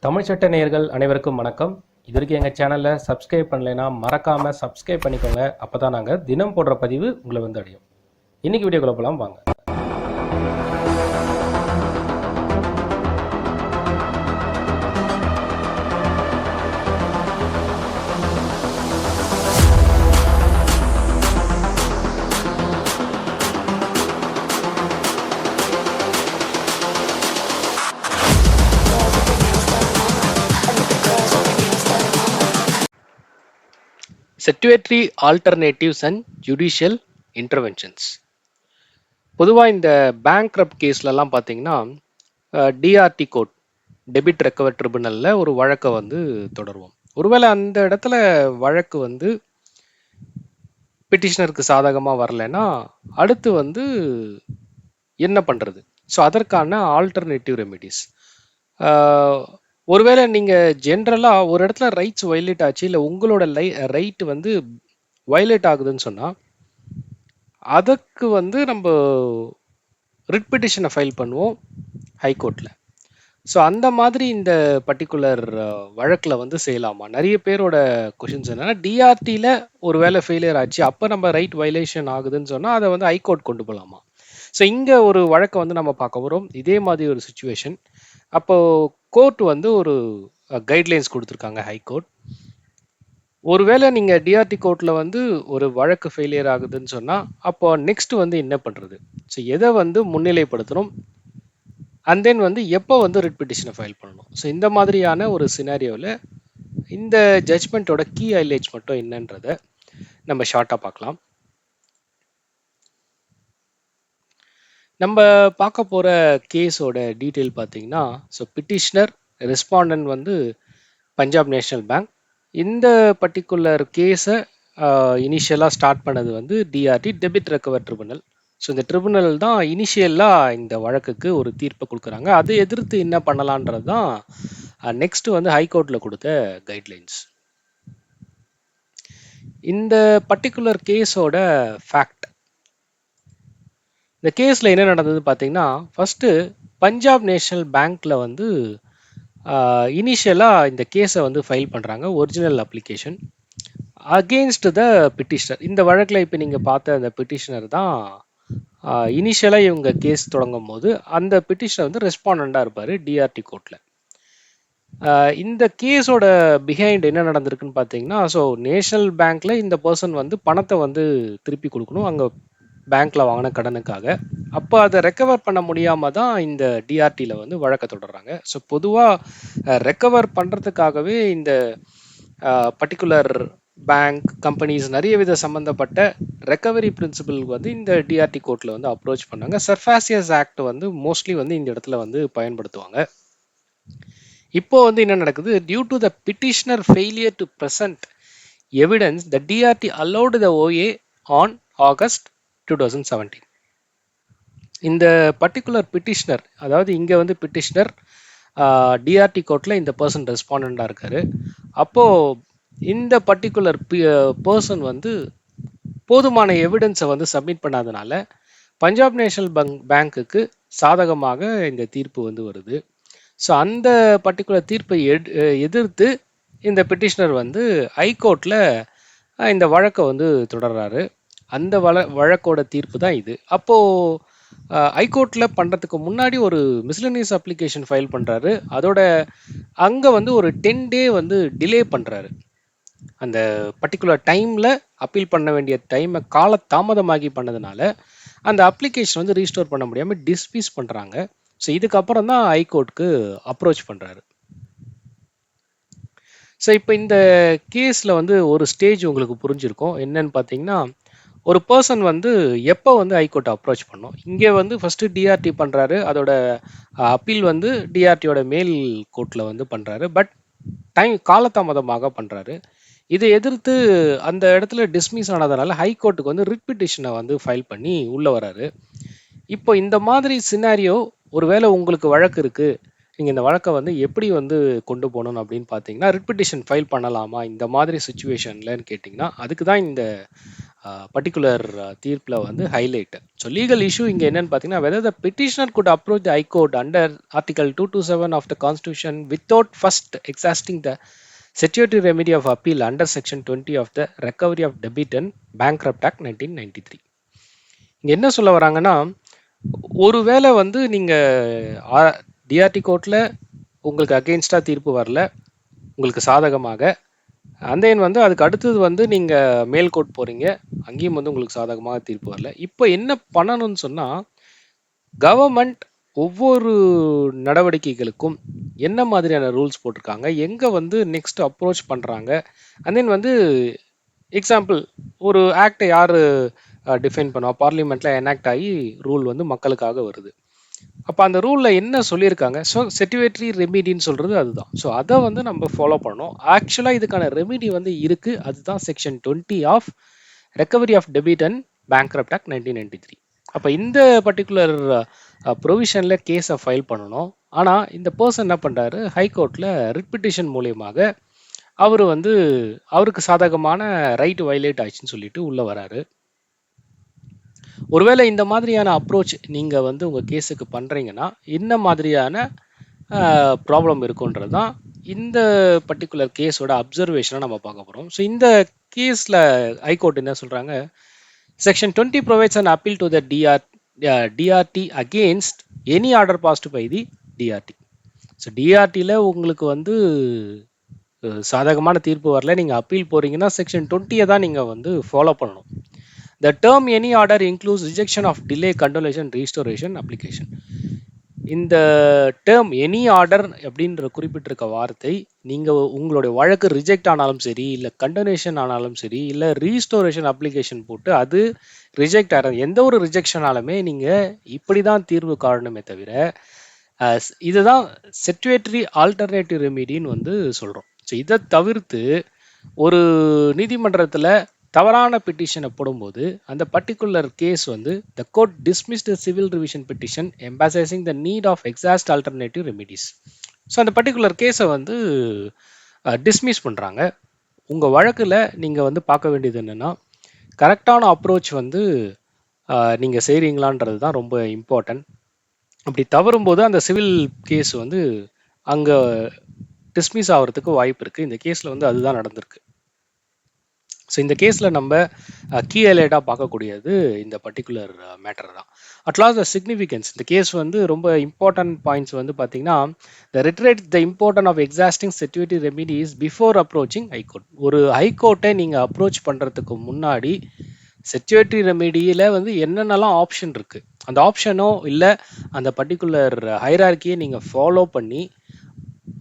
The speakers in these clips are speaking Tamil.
தமிழ் சட்ட நேயர்கள் அனைவருக்கும் வணக்கம். இது வரைக்கும் எங்கள் சேனலில் சப்ஸ்கிரைப் பண்ணலைன்னா மறக்காமல் சப்ஸ்கிரைப் பண்ணிக்கோங்க. அப்போ தான் நாங்கள் தினம் போடுற பதிவு உங்களை வந்து அடையும். இன்றைக்கி வீடியோக்குள்ள போகலாம் வாங்க. Security alternatives and judicial interventions. பொதுவாக இந்த பேங்க்ரப்ட் கேஸ்லலாம் பார்த்தீங்கன்னா டிஆர்டி கோர்ட் டெபிட் ரெக்கவர் ட்ரிபுனலில் ஒரு வழக்கை வந்து தொடருவோம். ஒருவேளை அந்த இடத்துல வழக்கு வந்து பெட்டிஷனருக்கு சாதகமாக வரலைன்னா அடுத்து வந்து என்ன பண்ணுறது? ஸோ அதற்கான ஆல்டர்னேட்டிவ் ரெமிடிஸ். ஒருவேளை நீங்கள் ஜென்ரலாக ஒரு இடத்துல ரைட்ஸ் வயலேட் ஆச்சு, இல்லை உங்களோட ரைட் வந்து வயலேட் ஆகுதுன்னு சொன்னால் அதுக்கு வந்து நம்ம ரிட் பெட்டிஷனை ஃபைல் பண்ணுவோம் ஹைகோர்ட்டில். ஸோ அந்த மாதிரி இந்த பர்டிகுலர் வழக்கில் வந்து செய்யலாமா? நிறைய பேரோட கொஷின்ஸ் என்னென்னா, டிஆர்டியில் ஒரு வேளை ஃபெயிலியர் ஆச்சு, அப்போ நம்ம ரைட் வயலேஷன் ஆகுதுன்னு சொன்னால் அதை வந்து ஹைகோர்ட் கொண்டு போகலாமா? ஸோ இங்கே ஒரு வழக்கை வந்து நம்ம பார்க்க வரோம். இதே மாதிரி ஒரு சுச்சுவேஷன். அப்போது கோர்ட் வந்து ஒரு கைட்லைன்ஸ் கொடுத்துருக்காங்க ஹைகோர்ட். ஒருவேளை நீங்கள் டிஆர்டி கோர்ட்டில் வந்து ஒரு வழக்கு ஃபெயிலியர் ஆகுதுன்னு சொன்னால் அப்போ நெக்ஸ்ட் வந்து என்ன பண்ணுறது? ஸோ எதை வந்து முன்னிலைப்படுத்தணும், அண்ட் தென் வந்து எப்போ வந்து ரிட் பெட்டிஷனை ஃபைல் பண்ணணும்? ஸோ இந்த மாதிரியான ஒரு சினாரியோவில் இந்த ஜட்ஜ்மெண்ட்டோட கீ ஹைலைட்ஸ் மட்டும் என்னன்றதை நம்ம ஷார்ட்டாக பார்க்கலாம். நம்ம பார்க்க போகிற கேஸோட டீட்டெயில் பார்த்தீங்கன்னா, ஸோ பிட்டிஷனர் ரெஸ்பாண்டன்ட் வந்து பஞ்சாப் நேஷனல் பேங்க். இந்த பர்டிகுலர் கேஸை இனிஷியலாக ஸ்டார்ட் பண்ணது வந்து TRT debit recover tribunal. So இந்த ட்ரிபுனல் தான் இனிஷியலாக இந்த வழக்குக்கு ஒரு தீர்ப்பை கொடுக்குறாங்க. அதை எதிர்த்து என்ன பண்ணலான்றது தான் நெக்ஸ்ட் வந்து ஹைகோர்ட்டில் கொடுத்த கைட்லைன்ஸ். இந்த பர்டிகுலர் கேஸோட ஃபேக்ட், இந்த கேஸில் என்ன நடந்தது பார்த்தீங்கன்னா, ஃபஸ்ட்டு பஞ்சாப் நேஷனல் பேங்க்கில் வந்து இனிஷியலாக இந்த கேஸை வந்து ஃபைல் பண்ணுறாங்க, original application against the petitioner. இந்த வழக்கில் இப்போ நீங்கள் பார்த்த அந்த பிட்டிஷனர் தான் இனிஷியலாக இவங்க கேஸ் தொடங்கும் போது அந்த பிட்டிஷனர் வந்து ரெஸ்பாண்டண்டாக இருப்பார் டிஆர்டி கோர்ட்டில். இந்த கேஸோட பிஹைண்ட் என்ன நடந்திருக்குன்னு பார்த்தீங்கன்னா, ஸோ நேஷனல் பேங்க்கில் இந்த பர்சன் வந்து பணத்தை வந்து திருப்பி கொடுக்கணும் அங்கே பேங்க்கில் வாங்கின கடனுக்காக. அப்போ அதை ரெக்கவர் பண்ண முடியாமல் தான் இந்த டிஆர்டியில் வந்து வழக்கை தொடர்றாங்க. ஸோ பொதுவாக ரெக்கவர் பண்ணுறதுக்காகவே இந்த பர்டிகுலர் பேங்க் கம்பெனிஸ் நிறைய வித சம்மந்தப்பட்ட ரெக்கவரி பிரின்சிபலுக்கு வந்து இந்த டிஆர்டி கோர்ட்டில் வந்து அப்ரோச் பண்ணாங்க. சர்ஃபாசியஸ் ஆக்ட் வந்து மோஸ்ட்லி வந்து இந்த இடத்துல வந்து பயன்படுத்துவாங்க. இப்போ வந்து என்ன நடக்குது? Due to the petitioner failure to present evidence the DRT allowed the OA on August 2017. இந்த பர்டிகுலர் பிட்டிஷனர், அதாவது இங்கே வந்து பிட்டிஷனர் டிஆர்டி கோர்ட்டில் இந்த பர்சன் ரெஸ்பாண்டண்டாக இருக்கார். அப்போது இந்த பர்டிகுலர் பர்சன் வந்து போதுமான எவிடன்ஸை வந்து சப்மிட் பண்ணாதனால பஞ்சாப் நேஷனல் பேங்க்குக்கு சாதகமாக இந்த தீர்ப்பு வந்து வருது. ஸோ அந்த பர்டிகுலர் தீர்ப்பை எதிர்த்து இந்த பிட்டிஷனர் வந்து ஹைகோர்ட்டில் இந்த வழக்கை வந்து தொடர்றாரு. அந்த வழக்கோட தீர்ப்பு தான் இது. அப்போது ஹைகோர்ட்டில் பண்ணுறதுக்கு முன்னாடி ஒரு மிஸ்லனியஸ் அப்ளிகேஷன் ஃபைல் பண்ணுறாரு. அதோட அங்கே வந்து ஒரு 10 டே வந்து டிலே பண்ணுறாரு. அந்த பர்டிகுலர் டைமில் அப்பீல் பண்ண வேண்டிய டைமை கால தாமதமாகி பண்ணதுனால அந்த அப்ளிகேஷன் வந்து ரீஸ்டோர் பண்ண முடியாமல் டிஸ்மிஸ் பண்ணுறாங்க. ஸோ இதுக்கப்புறம் தான் ஹைகோர்ட்டுக்கு அப்ரோச் பண்ணுறாரு. ஸோ இப்போ இந்த கேஸில் வந்து ஒரு ஸ்டேஜ் உங்களுக்கு புரிஞ்சிருக்கும். என்னன்னு பார்த்தீங்கன்னா, ஒரு பர்சன் வந்து எப்போ வந்து ஹைகோர்ட்டை அப்ரோச் பண்ணோம். இங்கே வந்து ஃபஸ்ட்டு டிஆர்டி பண்ணுறாரு, அதோட அப்பீல் வந்து டிஆர்டியோட மேல் கோர்ட்டில் வந்து பண்ணுறாரு. பட் காலதாமதமாக பண்ணுறாரு. இதை எதிர்த்து அந்த இடத்துல டிஸ்மிஸ் ஆனதுனால ஹைகோர்ட்டுக்கு வந்து ரிட் பெட்டிஷனை வந்து ஃபைல் பண்ணி உள்ளே வராரு. இப்போ இந்த மாதிரி சினாரியோ ஒருவேளை உங்களுக்கு வழக்கு இருக்குது, நீங்கள் இந்த வழக்கை வந்து எப்படி வந்து கொண்டு போகணும் அப்படின்னு பார்த்தீங்கன்னா, ரிட் பெட்டிஷன் ஃபைல் பண்ணலாமா இந்த மாதிரி சுச்சுவேஷன்லன்னு கேட்டிங்கன்னா, அதுக்கு தான் இந்த பர்டிகுலர் தீர்ப்பில் வந்து ஹைலைட். ஸோ லீகல் இஷ்யூ இங்கே என்னன்னு பார்த்தீங்கன்னா, whether the petitioner could approach the high court under article 227 of the constitution without first exhausting the security remedy of appeal under section 20 of the recovery of debit and bankrupt act 1993. இங்கே என்ன சொல்ல வராங்கன்னா, ஒருவேளை வந்து நீங்கள் டிஆர்டி கோர்ட்டில் உங்களுக்கு அகெயின்ஸ்டாக தீர்ப்பு வரல, உங்களுக்கு சாதகமாக, அந்தேன் வந்து அதுக்கு அடுத்தது வந்து நீங்கள் மேல் கோர்ட் போகிறீங்க, அங்கேயும் வந்து உங்களுக்கு சாதகமாக தீர்ப்பு வரல. இப்போ என்ன பண்ணணும்னு சொன்னால், கவர்மெண்ட் ஒவ்வொரு நடவடிக்கைகளுக்கும் என்ன மாதிரியான ரூல்ஸ் போட்டிருக்காங்க, எங்கே வந்து நெக்ஸ்ட் அப்ரோச் பண்ணுறாங்க, அந்தேன் வந்து எக்ஸாம்பிள் ஒரு ஆக்டை யார் டிஃபைன் பண்ணுவா, பார்லிமெண்ட்டில் எனாக்ட் ஆகி ரூல் வந்து மக்களுக்காக வருது. அப்போ அந்த ரூலில் என்ன சொல்லியிருக்காங்க, ஸோ செட்டிவேட்டரி ரெமிடின்னு சொல்கிறது அதுதான். ஸோ அதை வந்து நம்ம ஃபாலோ பண்ணணும். ஆக்சுவலாக இதுக்கான ரெமிடி வந்து இருக்குது, அதுதான் section 20 of Recovery of debit and bankrupt act 1993. அப்போ இந்த பர்டிகுலர் ப்ரொவிஷனில் கேஸை ஃபைல் பண்ணணும். ஆனால் இந்த பர்சன் என்ன பண்ணுறாரு, ஹைகோர்ட்டில் ரிட் பிட்டிஷன் மூலியமாக அவர் வந்து அவருக்கு சாதகமான ரைட் வயலேட் ஆயிடுச்சுன்னு சொல்லிட்டு உள்ளே வராரு. ஒருவேளை இந்த மாதிரியான அப்ரோச் நீங்கள் வந்து உங்கள் கேஸுக்கு பண்ணுறீங்கன்னா என்ன மாதிரியான ப்ராப்ளம் இருக்குன்றது தான் இந்த பர்டிகுலர் கேஸோட அப்சர்வேஷனை நம்ம பார்க்க போகிறோம். ஸோ இந்த கேஸில் ஹைகோர்ட் என்ன சொல்கிறாங்க, section 20 provides an appeal to the DRT against any order passed by the DRT. So டிஆர்டியில் உங்களுக்கு வந்து சாதகமான தீர்ப்பு வரல, நீங்கள் அப்பீல் போகிறீங்கன்னா செக்ஷன் 20 தான் நீங்கள் வந்து ஃபாலோ பண்ணணும். The term any order includes rejection of delay, condonation, restoration, application. இந்த டேர்ம் எனி ஆர்டர் அப்படின்ற குறிப்பிட்டிருக்க வார்த்தை நீங்கள் உங்களுடைய வழக்கு ரிஜெக்ட் ஆனாலும் சரி, இல்லை கண்டனேஷன் ஆனாலும் சரி, இல்லை ரீஸ்டோரேஷன் அப்ளிகேஷன் போட்டு அது ரிஜெக்ட் ஆகிறது, எந்த ஒரு ரிஜெக்ஷனாலுமே நீங்கள் இப்படி தான் தீர்வு காரணமே தவிர இதுதான் செட்டுவேட்டரி ஆல்டர்னேட்டிவ் ரெமிடின்னு வந்து சொல்கிறோம். ஸோ இதை தவிர்த்து ஒரு நீதிமன்றத்தில் தவறான பெட்டிஷனை போடும்போது அந்த பர்டிகுலர் கேஸ் வந்து the court dismissed civil revision petition emphasising the need of exhaust alternative remedies. So அந்த பர்டிகுலர் கேஸை வந்து டிஸ்மிஸ் பண்ணுறாங்க. உங்கள் வழக்கில் நீங்கள் வந்து பார்க்க வேண்டியது என்னென்னா, கரெக்டான அப்ரோச் வந்து நீங்கள் செய்கிறீங்களான்றது தான் ரொம்ப இம்பார்ட்டன்ட். அப்படி தவறும்போது அந்த சிவில் கேஸ் வந்து அங்கே டிஸ்மிஸ் ஆகிறதுக்கு வாய்ப்பு இருக்குது. இந்த கேஸில் வந்து அதுதான் நடந்திருக்கு. ஸோ இந்த கேஸில் நம்ம கீ ஹைலைட்டாக பார்க்கக்கூடியது இந்த பர்டிகுலர் மேட்டர் தான். அட்லாஸ்ட் த சிக்னிஃபிகன்ஸ், இந்த கேஸ் வந்து ரொம்ப இம்பார்ட்டன்ட் பாயிண்ட்ஸ் வந்து பார்த்தீங்கன்னா, the reiterate the important of exhausting security remedies before approaching high court. ஒரு ஹைகோர்ட்டை நீங்கள் அப்ரோச் பண்ணுறதுக்கு முன்னாடி செக்யூரிட்டி ரெமிடியில் வந்து என்னென்னலாம் ஆப்ஷன் இருக்குது, அந்த ஆப்ஷனோ இல்லை அந்த பர்டிகுலர் ஹைரார்க்கியை நீங்கள் ஃபாலோ பண்ணி,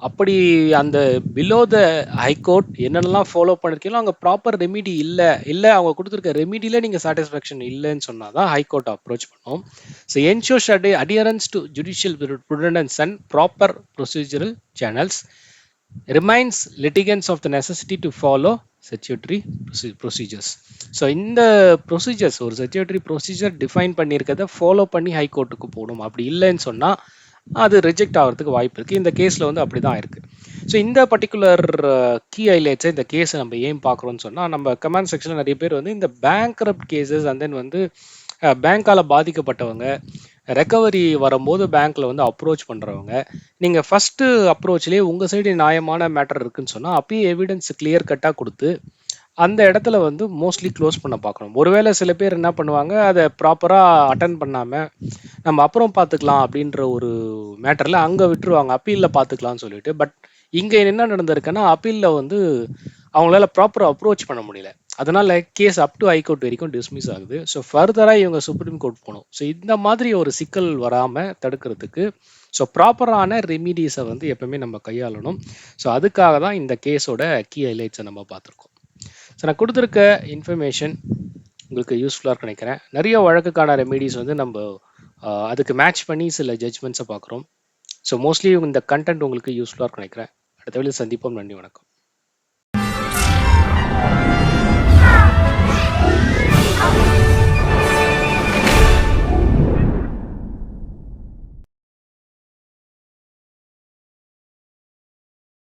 அப்படி அந்த பிலோ த ஹைகோர்ட் என்னென்னலாம் ஃபாலோ பண்ணிருக்கீங்களோ அங்கே ப்ராப்பர் ரெமிடி இல்லை அவங்க கொடுத்துருக்க ரெமிடியில் நீங்கள் சாட்டிஸ்ஃபேக்ஷன் இல்லைன்னு சொன்னால் தான் ஹைகோர்ட் அப்ரோச் பண்ணோம். So ensures adherence to judicial prudence and proper procedural channels remains litigants of the necessity to follow statutory procedures. So இந்த ப்ரொசீஜர்ஸ், ஒரு statutory ப்ரொசீஜர் டிஃபைன் பண்ணியிருக்கிறத ஃபாலோ பண்ணி ஹைகோர்ட்டுக்கு போகணும். அப்படி இல்லைன்னு சொன்னால் அது ரிஜெக்ட் ஆகிறதுக்கு வாய்ப்பு இருக்குது. இந்த கேஸில் வந்து அப்படி தான் இருக்குது. ஸோ இந்த பர்டிகுலர் கீ ஹைலைட்ஸை இந்த கேஸை நம்ம ஏன் பார்க்குறோன்னு சொன்னால், நம்ம கமெண்ட் செக்ஷனில் நிறைய பேர் வந்து இந்த பேங்க்ரப்ட் கேசஸ் அண்ட் தென் வந்து பேங்கால் பாதிக்கப்பட்டவங்க ரெக்கவரி வரும்போது பேங்க்கில் வந்து அப்ரோச் பண்ணுறவங்க, நீங்கள் ஃபஸ்ட்டு அப்ரோச்லேயே உங்கள் சைடு நியாயமான மேட்டர் இருக்குன்னு சொன்னால் அப்பயே எவிடன்ஸ் கிளியர் கட்டாக கொடுத்து அந்த இடத்துல வந்து மோஸ்ட்லி க்ளோஸ் பண்ண பார்க்கணும். ஒருவேளை சில பேர் என்ன பண்ணுவாங்க, அதை ப்ராப்பராக அட்டன் பண்ணாமல் நம்ம அப்புறம் பார்த்துக்கலாம் அப்படின்ற ஒரு மேட்டரில் அங்கே விட்டுருவாங்க, அப்பீலில் பார்த்துக்கலாம்னு சொல்லிட்டு. பட் இங்கே என்ன நடந்திருக்குன்னா, அப்பீலில் வந்து அவங்களால ப்ராப்பராக அப்ரோச் பண்ண முடியல, அதனால கேஸ் அப் டு ஹைகோர்ட் வரைக்கும் டிஸ்மிஸ் ஆகுது. ஸோ ஃபர்தராக இவங்க சுப்ரீம் கோர்ட் போகணும். ஸோ இந்த மாதிரி ஒரு சிக்கல் வராமல் தடுக்கிறதுக்கு ஸோ ப்ராப்பரான ரெமிடிஸை வந்து எப்பவுமே நம்ம கையாளணும். ஸோ அதுக்காக தான் இந்த கேஸோட கீ ஹைலைட்ஸை நம்ம பார்த்துருக்கோம். ஸோ நான் கொடுத்துருக்க இன்ஃபர்மேஷன் உங்களுக்கு யூஸ்ஃபுல்லாக நினைக்கிறேன். நிறைய வழக்குக்கான ரெமிடிஸ் வந்து நம்ம அதுக்கு மேட்ச் பண்ணி சில ஜட்ஜ்மெண்ட்ஸை பார்க்குறோம். ஸோ மோஸ்ட்லி இந்த கண்டென்ட் உங்களுக்கு யூஸ்ஃபுல்லாக நினைக்கிறேன். அடுத்த வேளையில் சந்திப்போம். நன்றி, வணக்கம்.